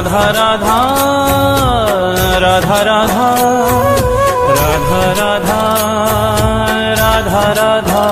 राधा राधा राधा राधा राधा राधा राधा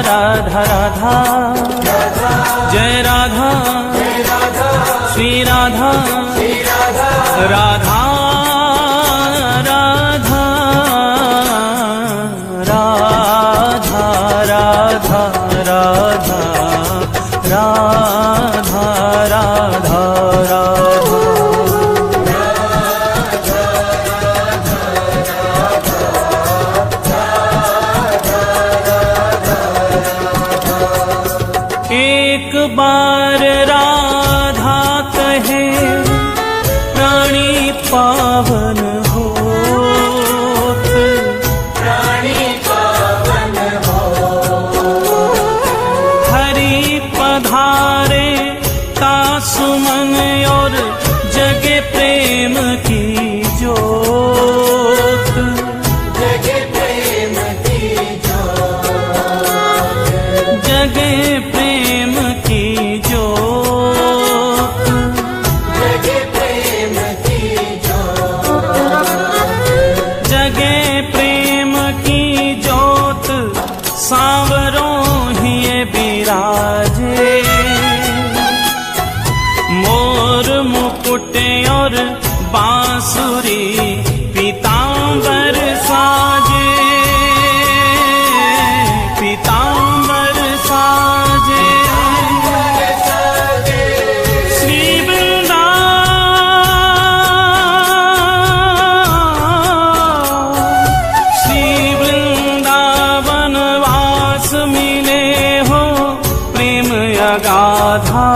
राधा राधा जय राधा श्री राधा राधा राधा राधा राधा राधा राधा राधा एक बार राधा कहे प्राणी पावन होत, प्राणी पावन होत। हरि पधारे तासुमन और जगे प्रेम की जोत, जगे प्रेम की जोत, जगे प्रेम की जोत, जगे प्रेम की जोत, जगे प्रेम की जोत। सांवरों ही बिराजे मोर मुकुट और बांसुरी पीतांबर साजे, पीतांबर साजे। श्री वृंदावन वास मिले हो प्रेम अगाधा,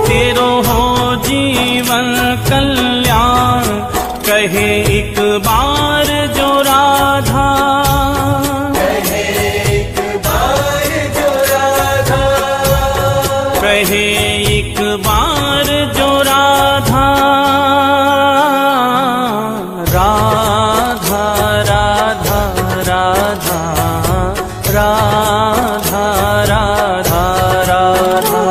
तेरो हो जीवन कल्याण कहे एक बार जो राधा, कहे एक बार जो राधा, कहे एक बार जो राधा। राधा राधा राधा राधा राधा राधा राधा राधा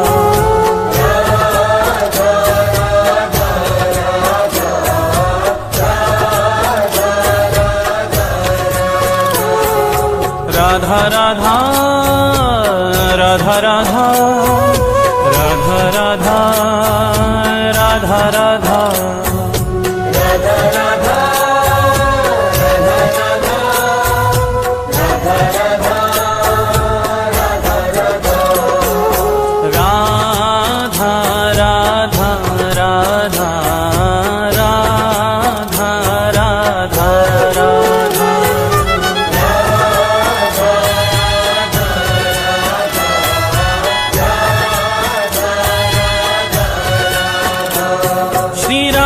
राधा राधा राधा राधा राधा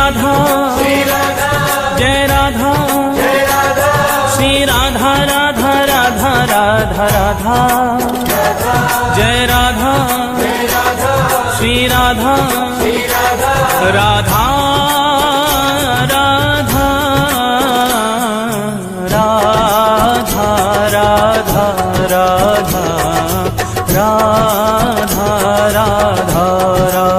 राधा जय राधा श्री राधा राधा राधा राधा राधा जय राधा श्री राधा राधा राधा राधा राधा राधा राधा राधा राधा।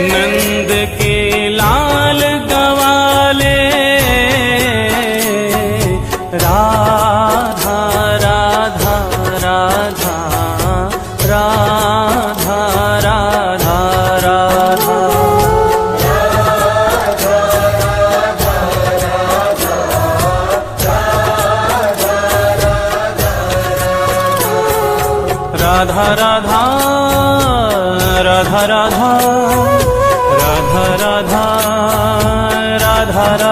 राधा राधा राधा राधा राधा राधा राधा राधा राधा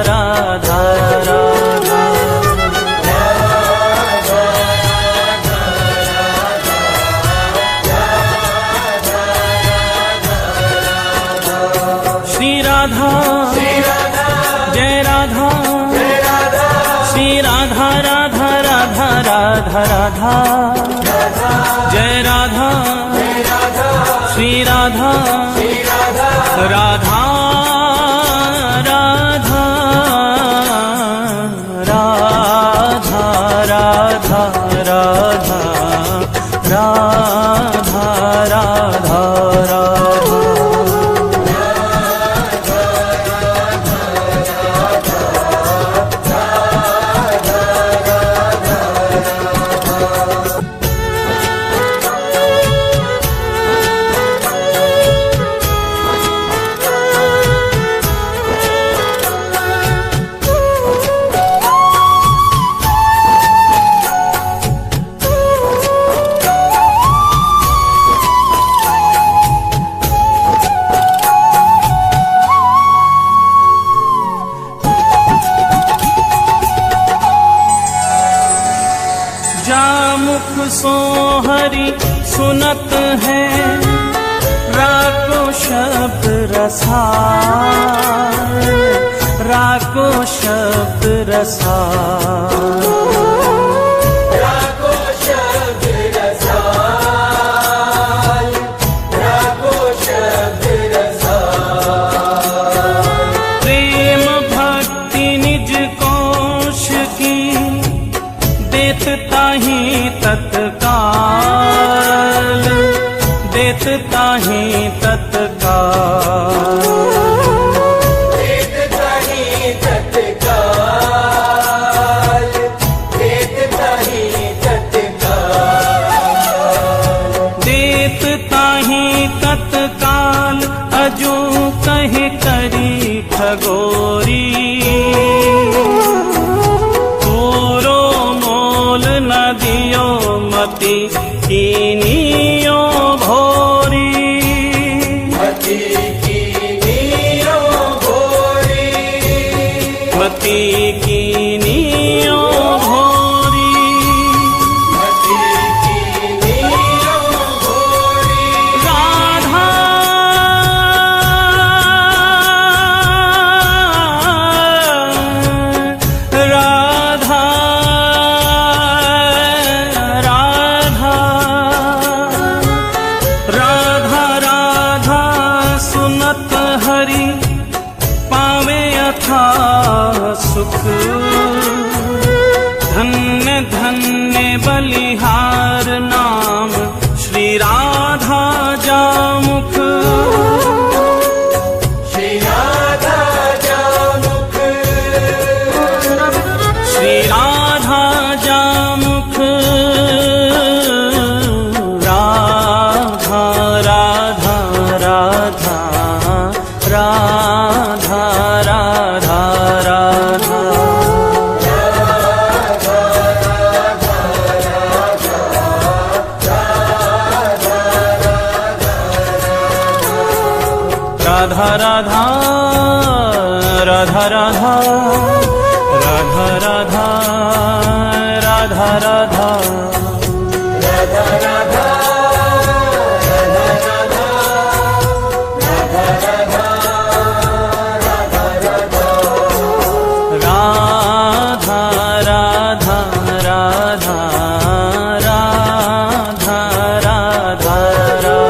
राधा श्री राधा जय राधा श्री राधा राधा राधा राधा राधा जय राधा श्री राधा राधा राधा राधा राधा राधा राधा राधा राधा जामुख सोहरी सुनत है राको शब्द रसाल राको शब्द रसाल प्रेम भक्ति निज कोश की ताही तत्काल देत ताही तत्काल देत ताही तत्काल अजू कहे करी ठगोरी नदियों मती कीनियो भोरी मती कीनियो भोरी मती कीनियो भोरी मती कीनियो भोरी राधा राधा हरि पावे अथा सुख धन्य धन्य बलिहार नाम श्री राधा जामुख श्री राधा जामुख श्री राधा जामुख राधा राधा राधा राधा राधा राधा राधा राधा राधा राधा राधा राधा राधा राधा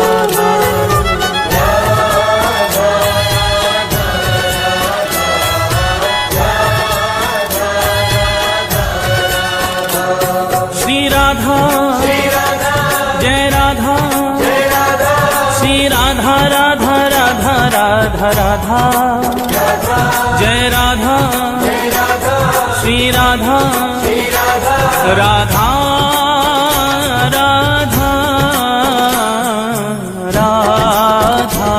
राधा राधा जय राधा श्री राधा राधा राधा राधा राधा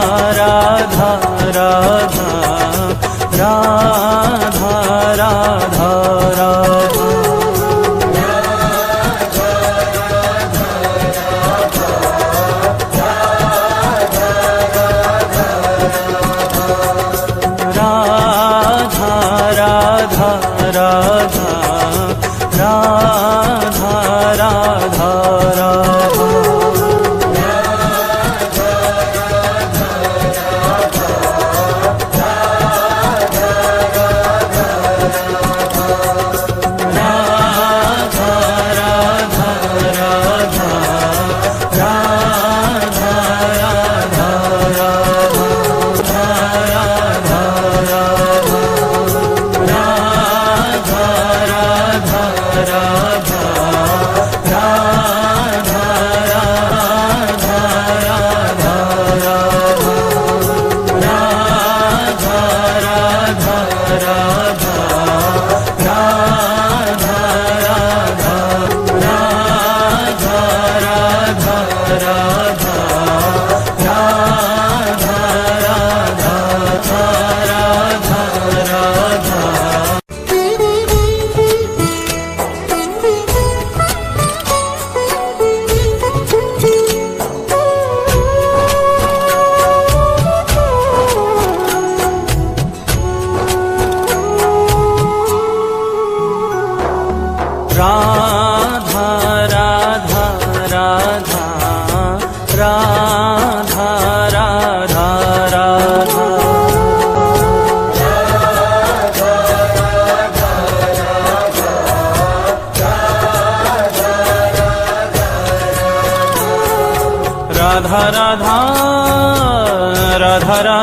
राधा राधा राधा राधा राधा राधा राधा राधा राधा राधा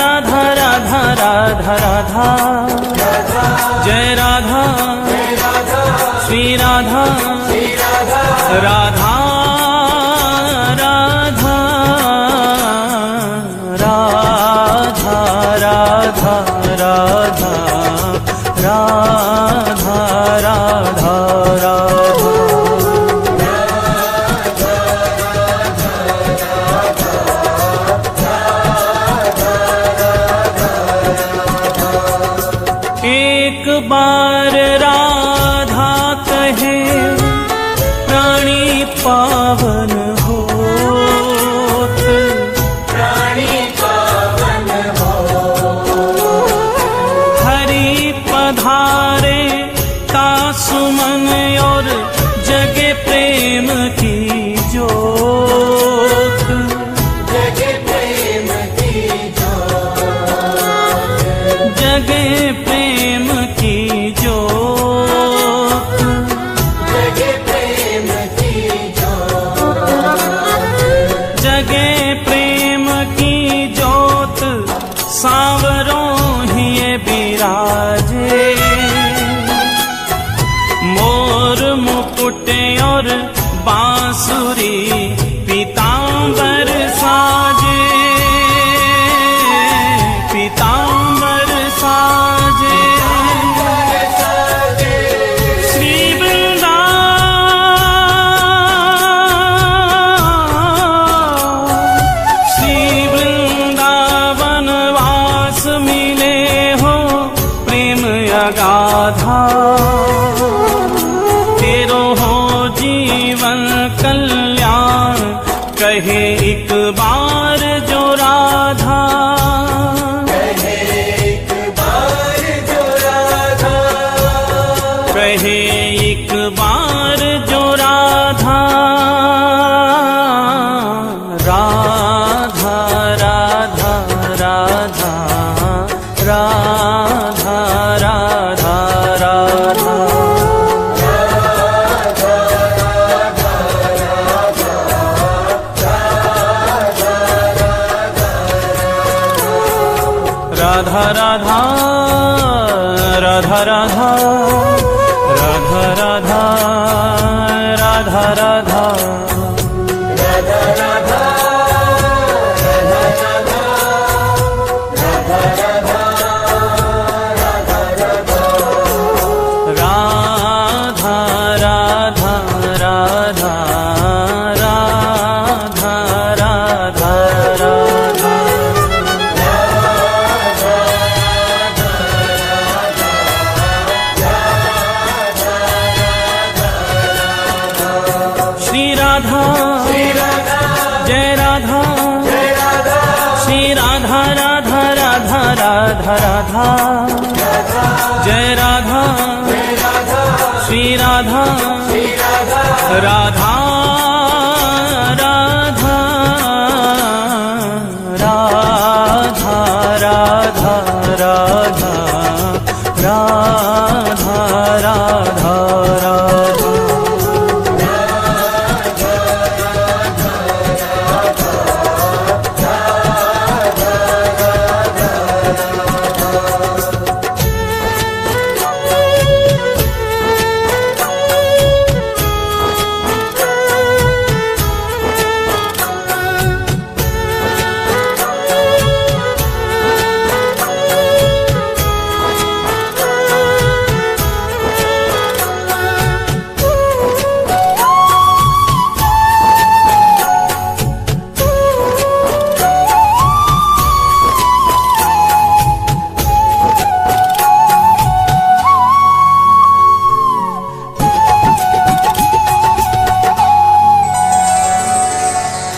राधा राधा राधा जय राधा श्री राधा राधा राधा राधा राधा राधा राधा राधा राधा एक बार राधा कहे प्राणी पावन होत, प्राणी पावन हो हरि पधारे का सुमन और जगे प्रेम की जोत, जगे प्रेम की जोत, जगे प्रेम की जोत, जगे प्रेम की जोत, जगे प्रेम की जोत सांवरों ही ये बिराजे, मोर मुकुट और बांसुरी पीतांबर साजे, पीतांबर साजे। राधा राधा राधा राधा राधा राधा राधा राधा राधा जय राधा श्री राधा राधा राधा राधा राधा राधा राधा राधा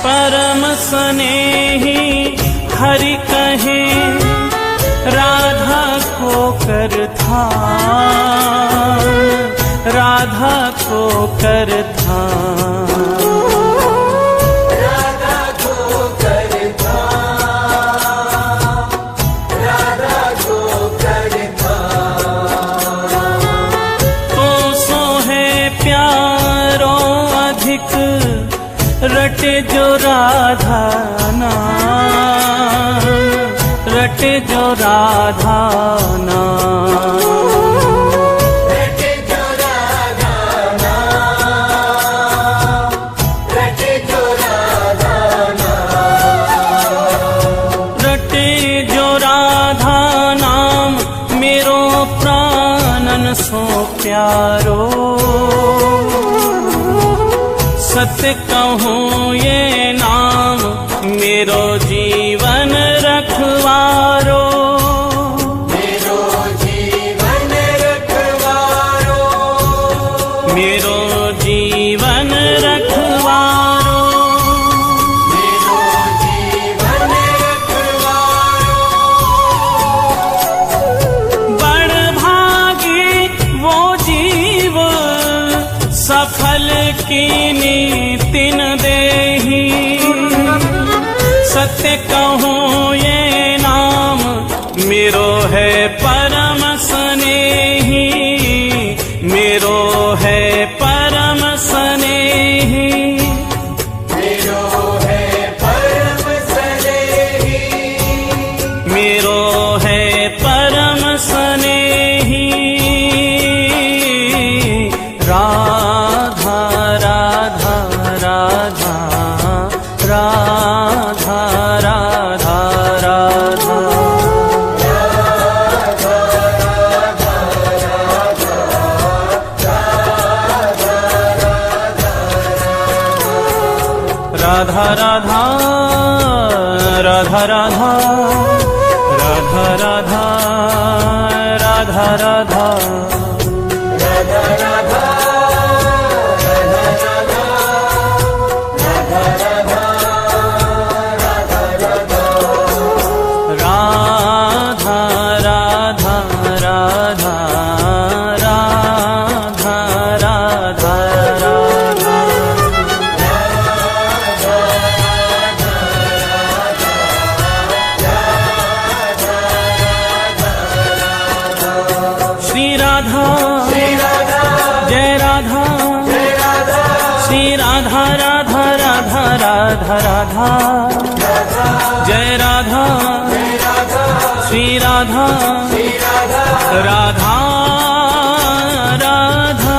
परम स्नेही हरि कहे राधा को कर ध्यान, राधा को कर ध्यान, राधा को कर ध्यान, राधा को कर ध्यान। तो सो है प्यारो अधिक रटे जो राधा नाम, रटे जो राधा नाम, रटे जो राधा नाम, रटे जो राधा नाम, रटे जो राधा नाम मेरो प्राणन सो प्यारो। सत्य कहूँ ये नाम मेरो जीवन रखवारो, मेरो जीवन रखवारो, मेरो जीवन रखवारो, मेरो जीवन रखवारो। बड़ भागी वो जीव सफल की नीतिन देही। सत्य कहूँ ये नाम मेरो है परम स्नेही, मेरो है परम स्नेही, मेरो है परम स्नेही, मेरो है परम स्नेही। राधा राधा राधा राधा राधा राधा राधा राधा राधा राधा राधा राधा राधा राधा राधा जय राधा श्री राधा राधा राधा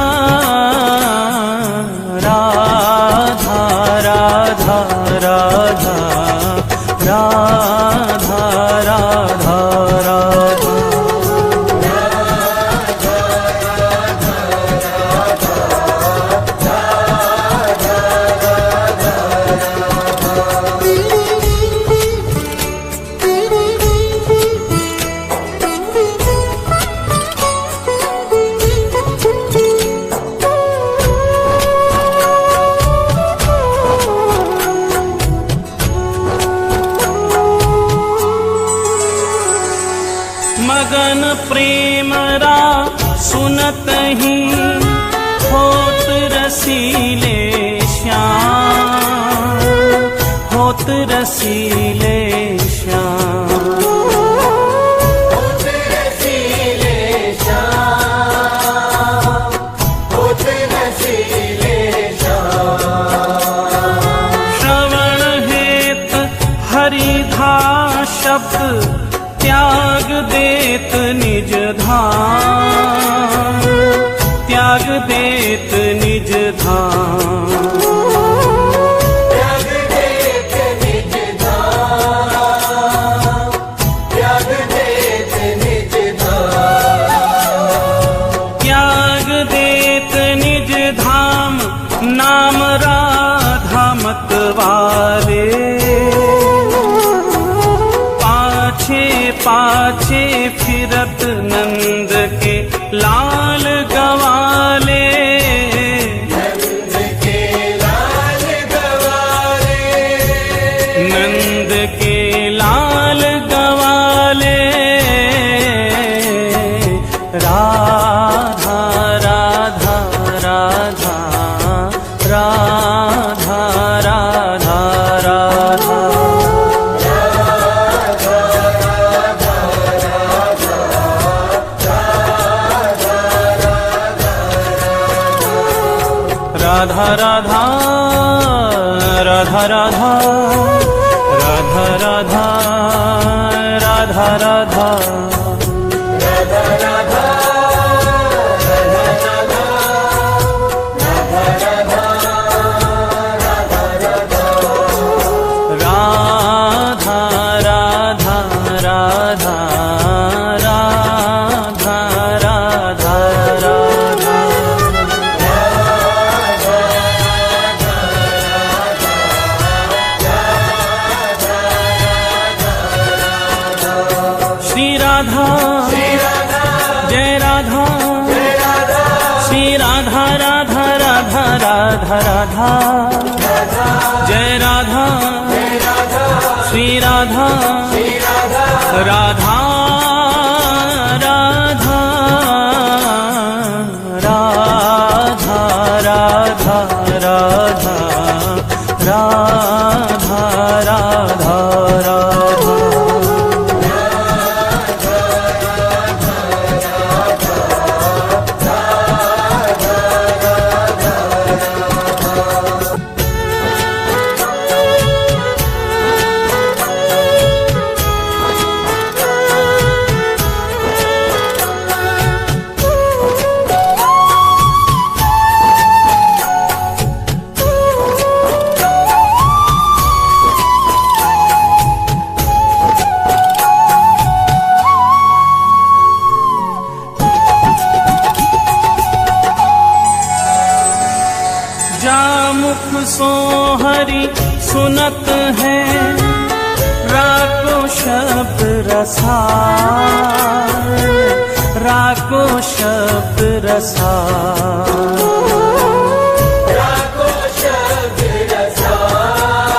राधा राधा राधा राधा राधा राधा मगन प्रेम रा सुनत ही होत रसीले श्याम, होत रसीले श्याम, होत रसीले श्याम, होत रसीले श्याम। श्रवण हेत हरिधा शब्द त्याग देत निज धाम, त्याग देत निज धाम, त्याग देत निज धाम, त्याग देत निज धाम। त्याग देत निज धाम, नाम राधा मतवाले, पाछे फिरत नंद के लाल गवाले, नंद के लाल गवाले, नंद के लाल गवाले। राधा राधा राधा राधा राधा राधा राधा राधा राधा राधा राधा राधा राधा राधा श्री राधा जय राधा श्री राधा राधा राधा राधा राधा जय राधा श्री राधा राधा राधा राधा राधा राधा राधा राधा राधा जामुख सो हरि सुनत है राको शब्द रसाल, राको शब्द रसाल, राको शब्द रसाल,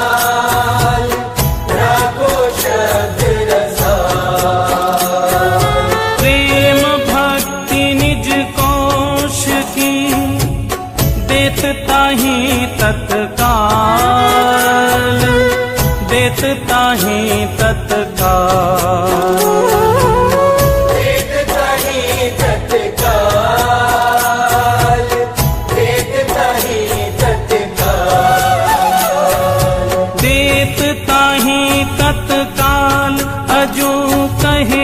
राको शब्द रसाल। प्रेम भक्ति निज कोश की देत ताहि तत्काल, देत ताहि तत्काल, देत ताहि तत्काल, देत ताहि तत्काल, देत ताहि तत्काल। अजो कहे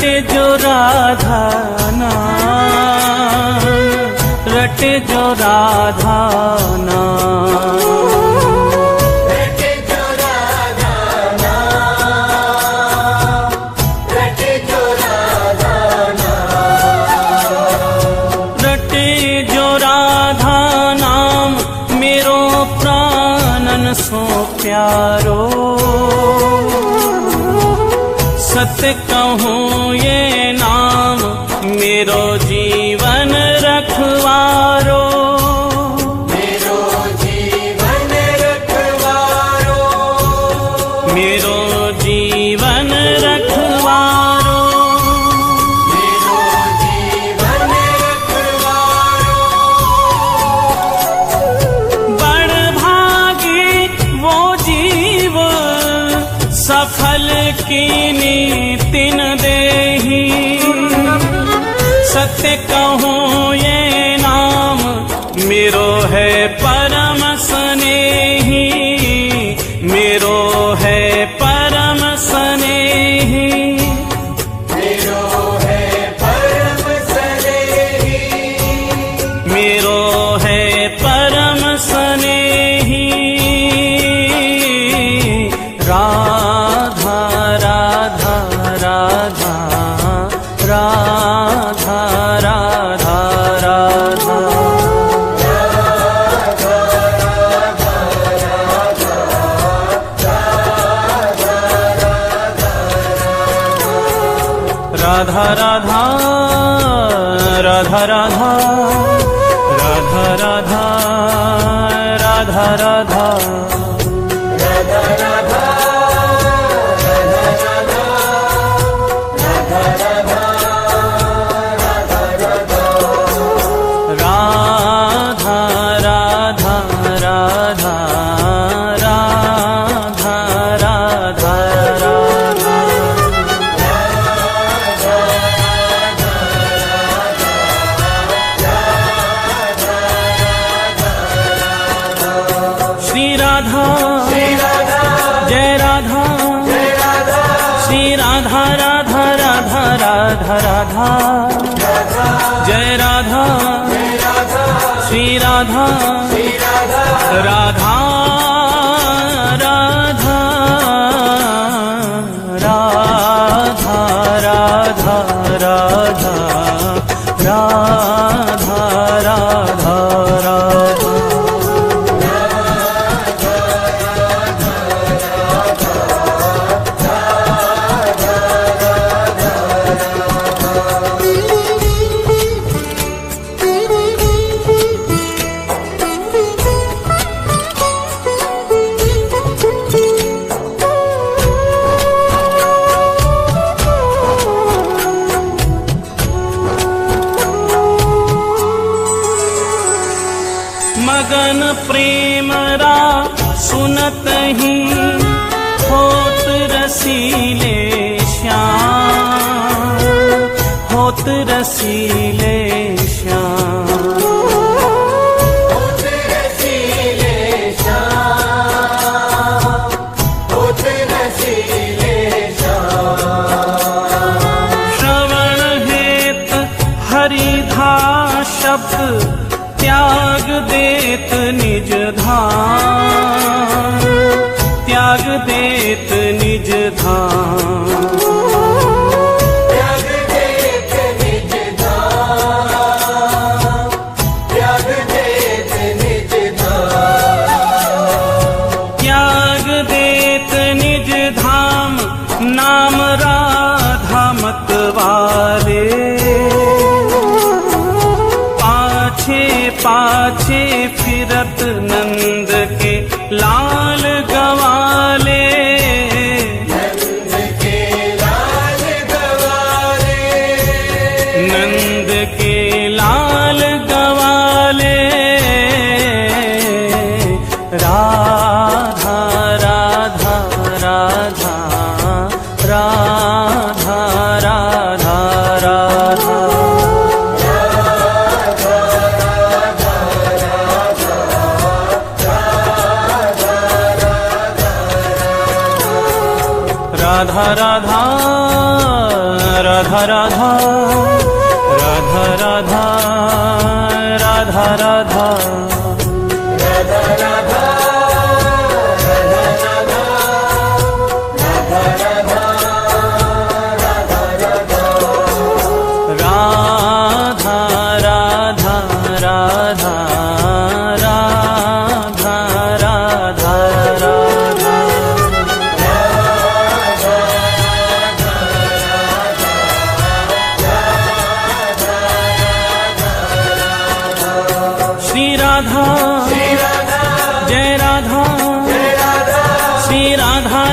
रटे जो राधा नाम, रटे जो राधा नाम, रटे जो राधा नाम, रटे जो राधा नाम, रटे जो राधा नाम मेरो प्राणन सो प्यारो। सत्य कहूँ ये नाम मेरो जीवन रखवारो, मेरो जीवन रखवारो, मेरो जीवन रखवारो। मेरो जीवन रखवारो। बड़ भागी वो जीव सफल कीनी तिन देही। सत्य कहूँ ये नाम मेरो है परम स्नेही, मेरो है परम स्नेही, मेरो है परम स्नेही, मेरो है परम स्नेही। राधा राधा राधा राधा राधा राधा, राधा राधा राधा राधा राधा राधा राधा राधा, राधा राधा राधा राधा राधा राधा। श्री राधा जय राधा, श्री राधा राधा राधा राधा राधा, जय राधा श्री राधा राधा राधा राधा राधा राधा राधा राधा राधा। मगन प्रेम रा सुनत ही होत रसीले श्याम, होत रसीले श्याम, होत रसीले श्याम, होत रसीले श्याम। श्रवण हेत हरिधा शब्द त्याग देत निज धाम, त्याग देत निज धाम, त्याग देत निज धाम, त्याग देत निज धाम, त्याग देत निज धाम। नाम राधा मत वाले पाछे पाछे फिरत नंद के लाल गवाले, नंद के लाल गवाले, नंद के लाल गवाले। राधा राधा राधा राधा राधा राधा, राधा राधा राधा राधा राधा राधा राधा राधा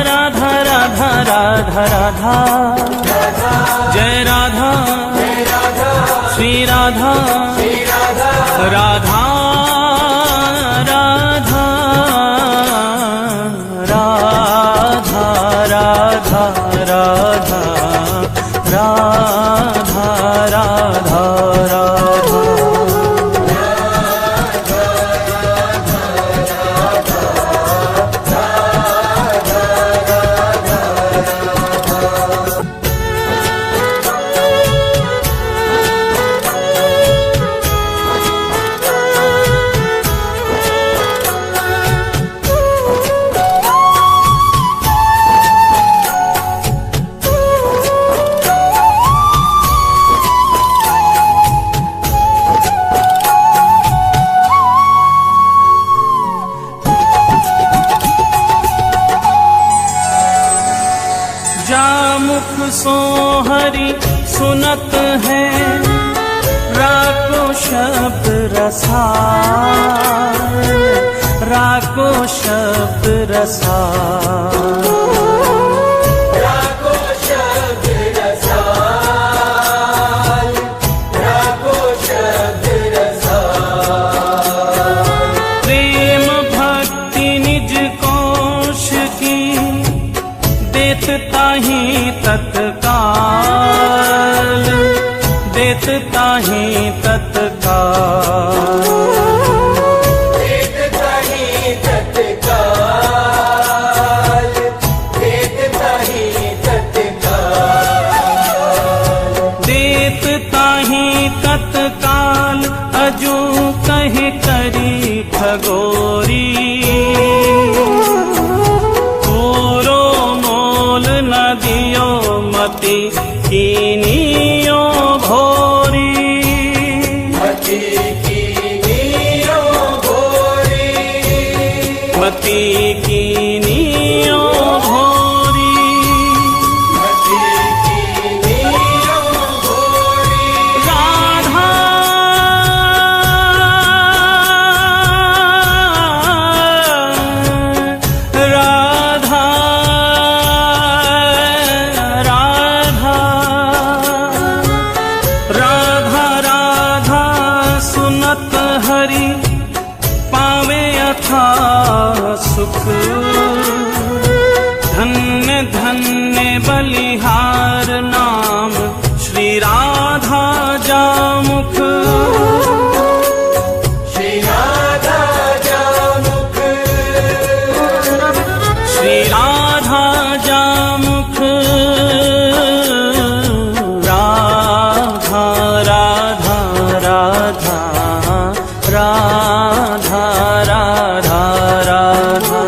राधा राधा राधा जय राधा श्री राधा राधा राधा राधा राधा राधा राधा राधा राधा जामुख सो हरि सुनत है राको शब्द रसाल राको शब्द रसाल राको शब्द रसाल राको शब्द रसाल प्रेम भक्ति निज कोश की देता ही तत्काल देता ही तत्काल देता ही तत्काल देता ही तत्काल देता ही तत्काल अजू कहे करी ठगोरी मति कीनियो भोरी मति कीनियो भोरी मति कीनियो भोरी मति कीनियो भोरी राधा राधा हरि पावे अथा सुख धन्य धन्य बलिहार नाम श्री राधा जामुख श्री राधा जामुख श्री राधा जामुख राधा राधा राधा राधा राधा राधा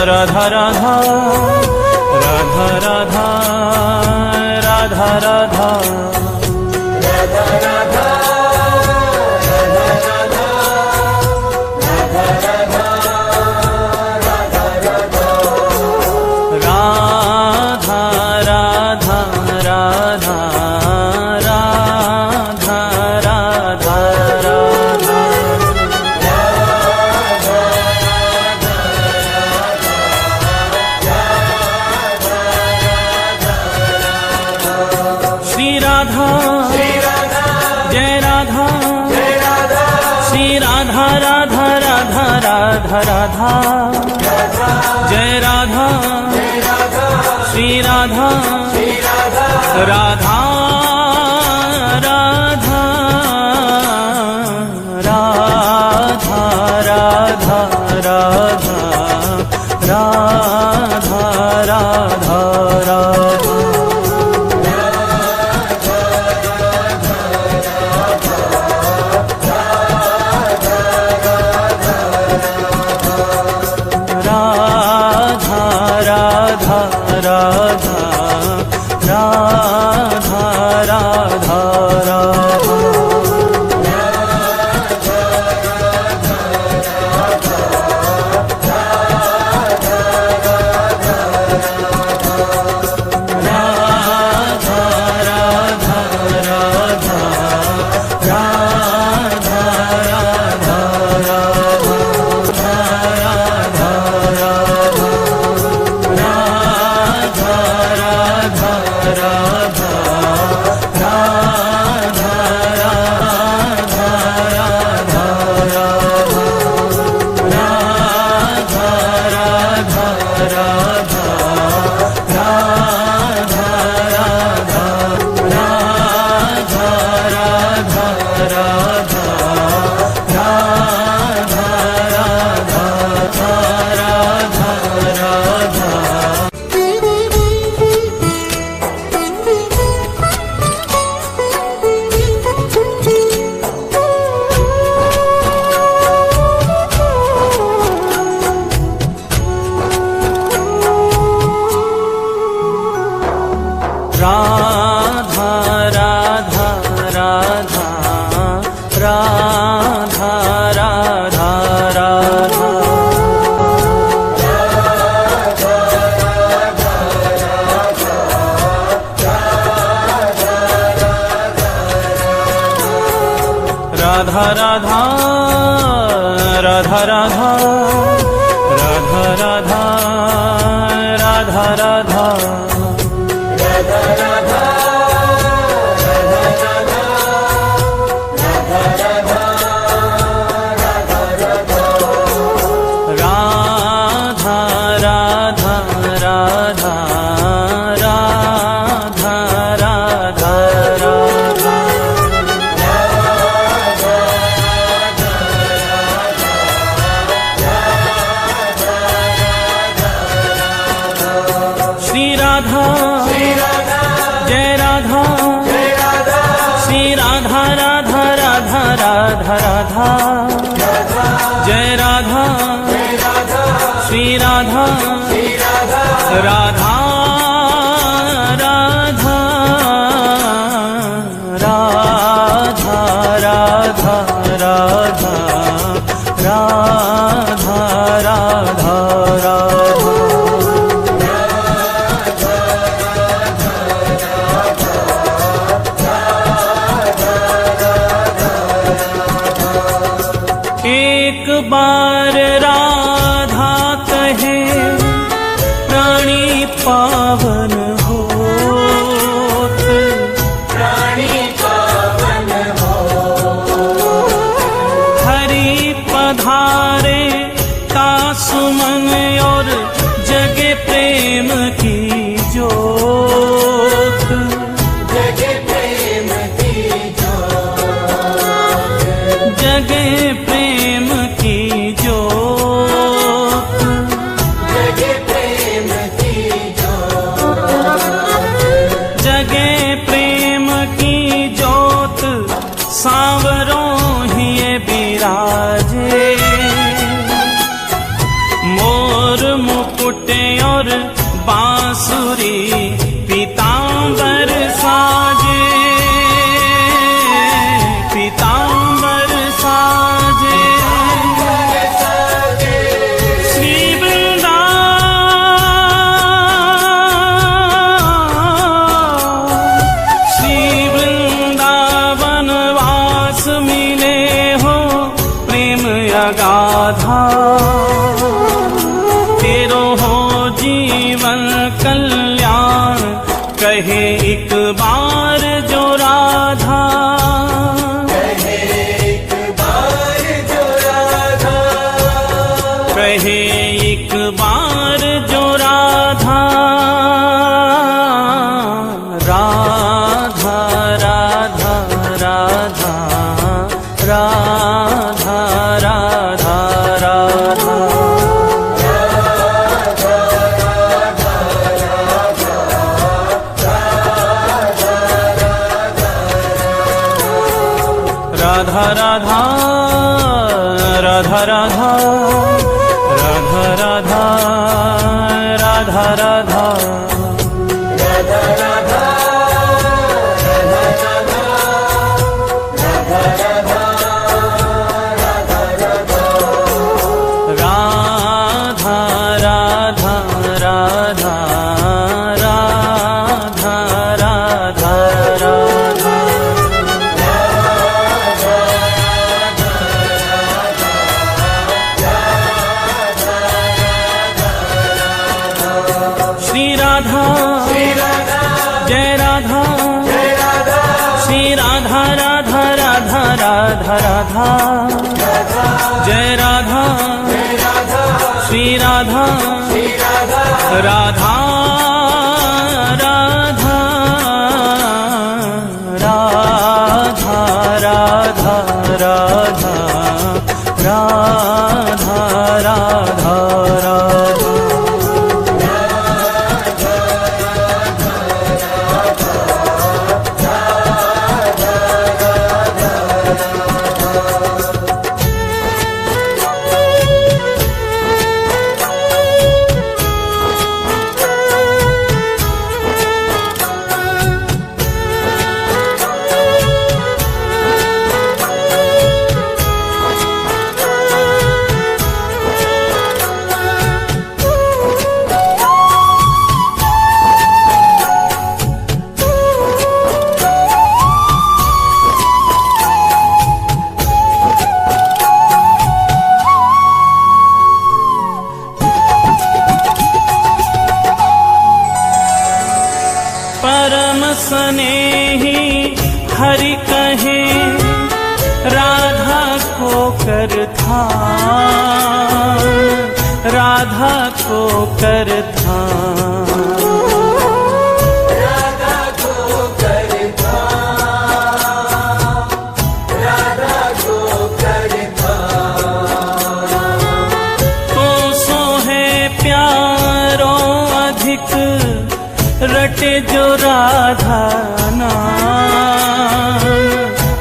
राधा राधा राधा राधा राधा राधा राधा राधा राधा राधा जय राधा श्री राधा राधा राधा राधा राधा राधा राधा राधा राधा राधा राधा राधा राधा राधा राधा राधा राधा श्री राधा जय राधा श्री राधा राधा राधा राधा राधा जय राधा श्री राधा राधा राधा राधा राधा राधा राधा राधा राधा एक बार राधा कहे प्राणी पावन होत, प्राणी पावन हो, हरि पधारे का सुमन और जगे प्रेम की जोत, जगे प्रेम की जोत, जगे प्रेम की जोत, जगे प्रेम की जोत, जगे प्रेम की जोत सांवरों ही बिराजे, मोर मुकुट और बांसुरी पीतांबर साजे, पीतांबर साजे, श्री वृंदावन वास मिले हो प्रेम अगाधा, तेरो हो जीवन कल्याण कहे एक बार जो राधा, कहे एक बार जो राधा, कहे एक बार जो राधा, राधा राधा राधा राधा राधा राधा राधा राधा राधा राधा राधा राधा राधा राधा श्री राधा जय राधा श्री राधा राधा राधा राधा राधा जय राधा श्री राधा राधा राधा राधा राधा राधा राधा राधा राधा परम स्नेही हरि कहे राधा को कर ध्यान, राधा को कर ध्यान, राधा को कर ध्यान, राधा को कर ध्यान। तो सो है प्यारो अधिक रटे जो राधा नाम,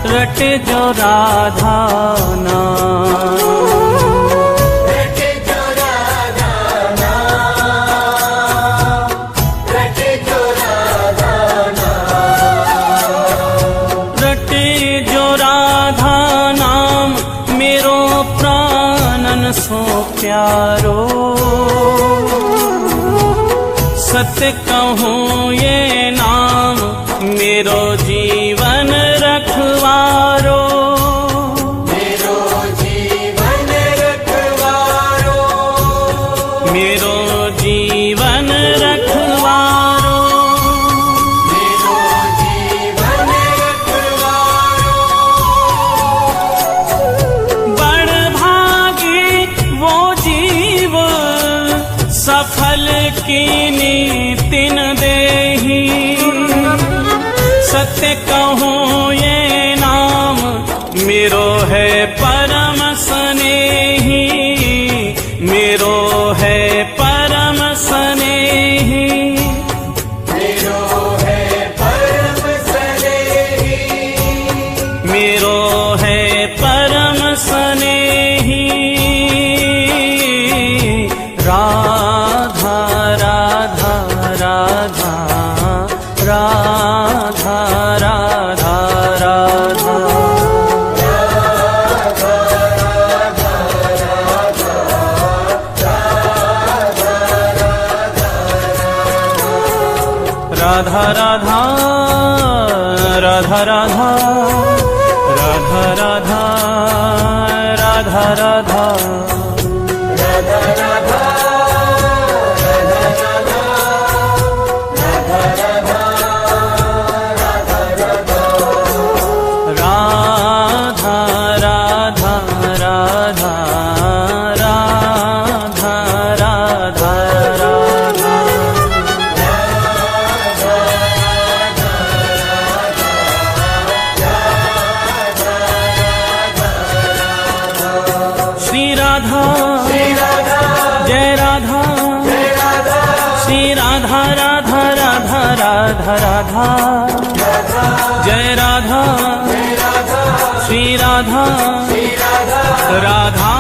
रटे जो राधा नाम, रटे जो राधा नाम, रटे जो राधा नाम, रटे जो राधा नाम मेरो प्राणन सो प्यारो। सत्य कहूँ ये नाम मेरो जीवन रखवारो, मेरो जीवन रखवारो, मेरो जीवन रखवारो, मेरो जीवन रखवारो। बड़ भागी वो जीव सफल की तिन देही। सत्य कहूँ ये नाम मेरो है परम स्नेही, मेरो है परम स्नेही, मेरो है परम स्नेही, मेरो है परम स्नेही। राधा राधा राधा राधा राधा राधा राधा राधा राधा राधा राधा राधा राधा श्री राधा जय राधा श्री राधा राधा राधा राधा राधा जय राधा श्री राधा राधा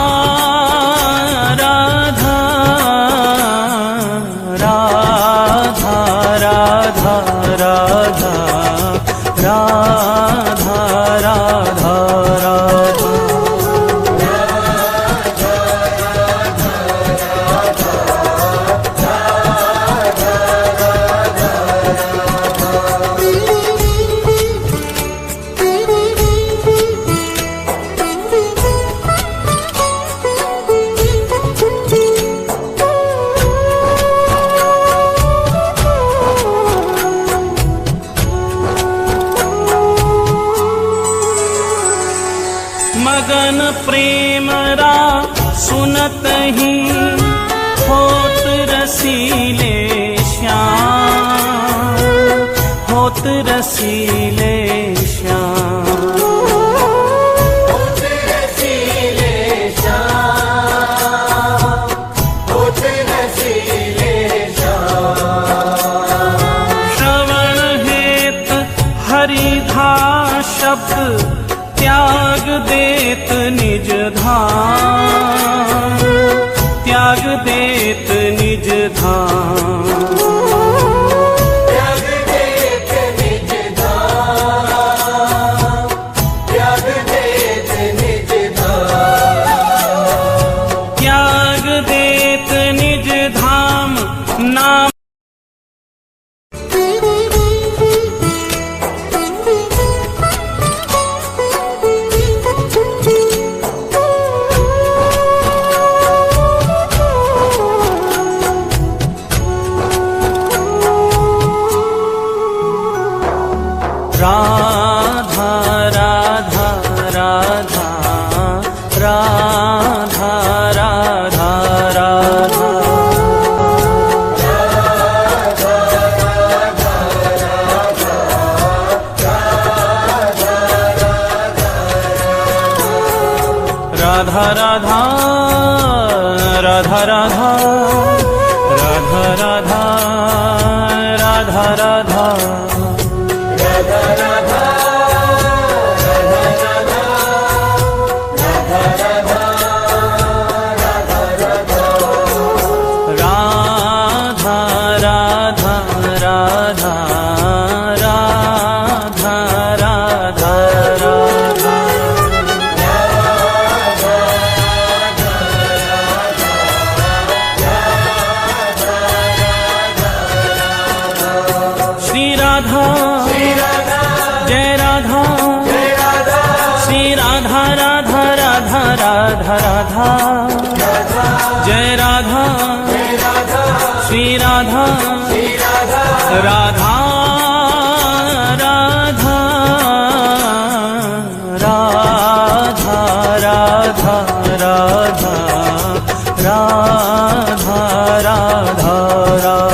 राधा राधा राधा राधा राधा राधा राधा मगन प्रेम रा सुनत ही होत रसीले श्याम, होत रसीले श्याम, होत रसीले श्याम, होत रसीले श्याम। श्रवण हेत हरिधा शब्द त्याग देत निज धाम, त्याग देत निज धाम, त्याग देत निज धाम, त्याग देत निज धाम, त्याग देत निज धाम नाम राधा राधा राधा राधा राधा राधा राधा राधा राधा राधा राधा राधा राधा राधा राधा जय राधा श्री राधा राधा राधा राधा राधा राधा राधा राधा राधा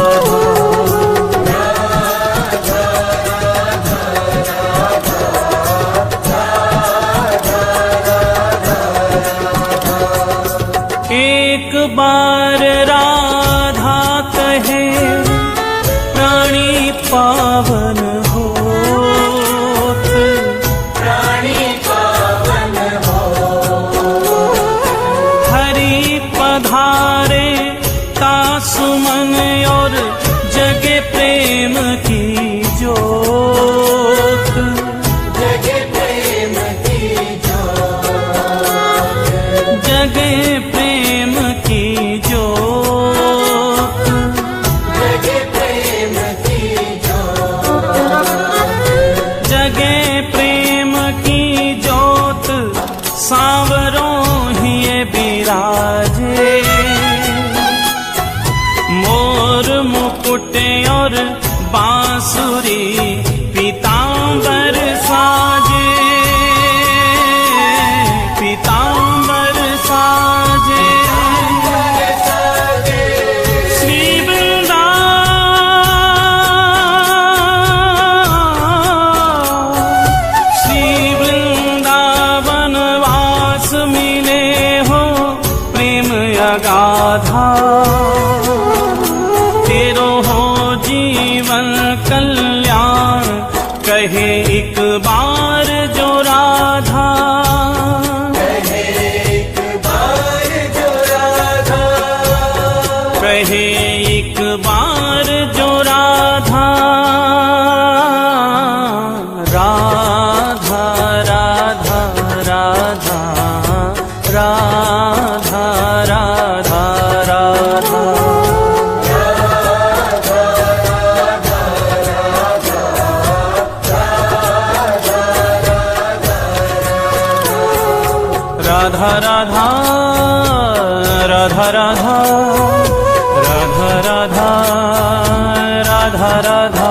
एक बार राधा कहे प्राणी पावन होत, प्राणी पावन हो, हरि पधारे का सुमन और जगे प्रेम की जोत, जगे प्रेम की जोत, जगे प्रेम की जोत, जगे प्रेम की जोत, जगे प्रेम की जोत सांवरों ही ये बिराजे, मोर मुकुट और बांसुरी पीतांबर साजे, पीतांबर साजे, श्री वृंदावन वास मिले हो प्रेम अगाधा, तेरो हो जीवन कल्याण कहे एक बार जो राधा। राधा राधा राधा राधा राधा राधा राधा राधा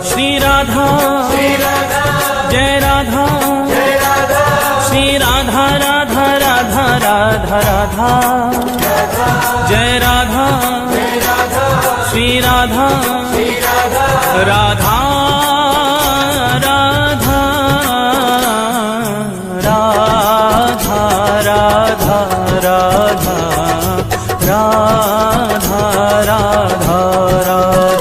श्री राधा जय राधा श्री राधा राधा राधा राधा राधा जय राधा श्री राधा राधा राधा राधा राधा राधा राधा राधा राधा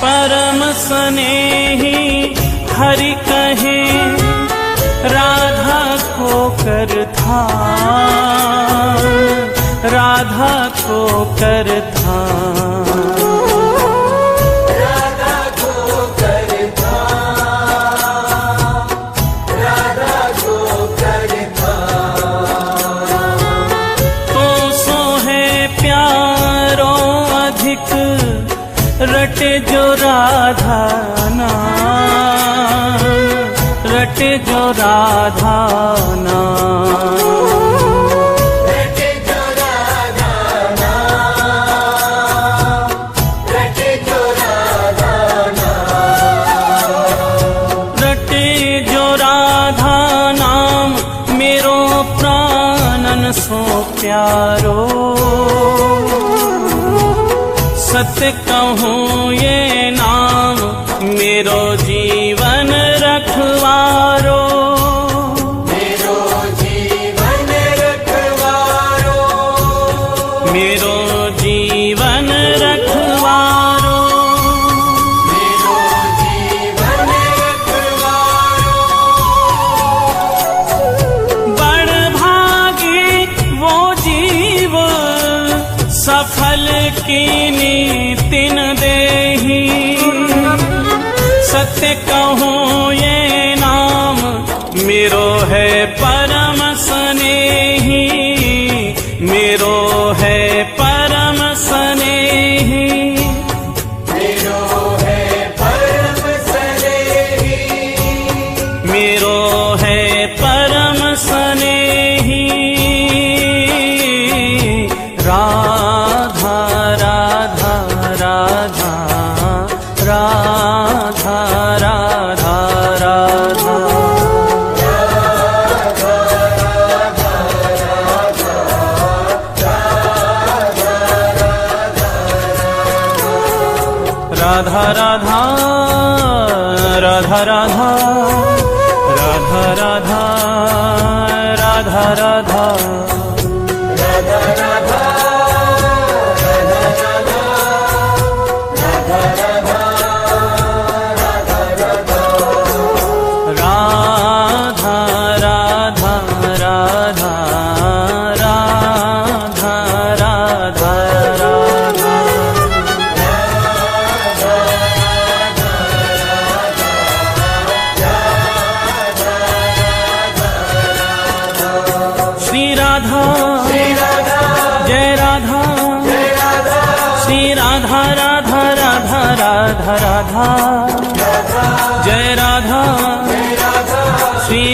परम स्नेही हरि कहे राधा को कर था, राधा को कर था, राधा को कर था, राधा को कर था। तो सो है प्यारो अधिक रटे जो राधा नाम, रटे जो राधा नाम, रटे जो राधा नाम, रटे जो राधा नाम, रटे जो राधा नाम मेरो प्राणन सो प्यारो। सत्य कहूँ ये नाम मेरो जीवन रखवारो, मेरो जीवन रखवारो, मेरो जीवन रखवारो, मेरो जीवन रखवारो। बड़ भागी वो जीव सफल कीनी तिन देही। सत्य कहूँ ये नाम मेरो है परम स्नेही, मेरो है परम स्नेही, मेरो है परम स्नेही, मेरो है परम स्नेही। राधा राधा राधा राधा राधा राधा राधा राधा राधा राधा राधा राधा राधा श्री राधा जय राधा श्री राधा राधा राधा राधा राधा जय राधा श्री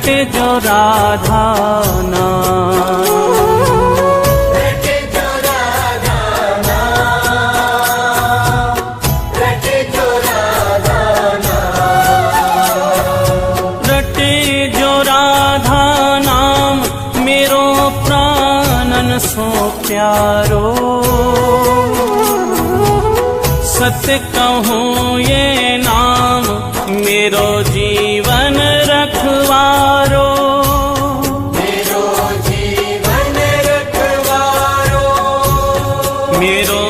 रटे जो राधा नाम, रटे जो राधा नाम, रटे जो राधा नाम, रटे जो राधा नाम मेरो प्राणन सो प्यारो। सत्य कहूँ ये नाम मेरो जीवन रखवारो, मेरो जीवन रखवारो, मेरो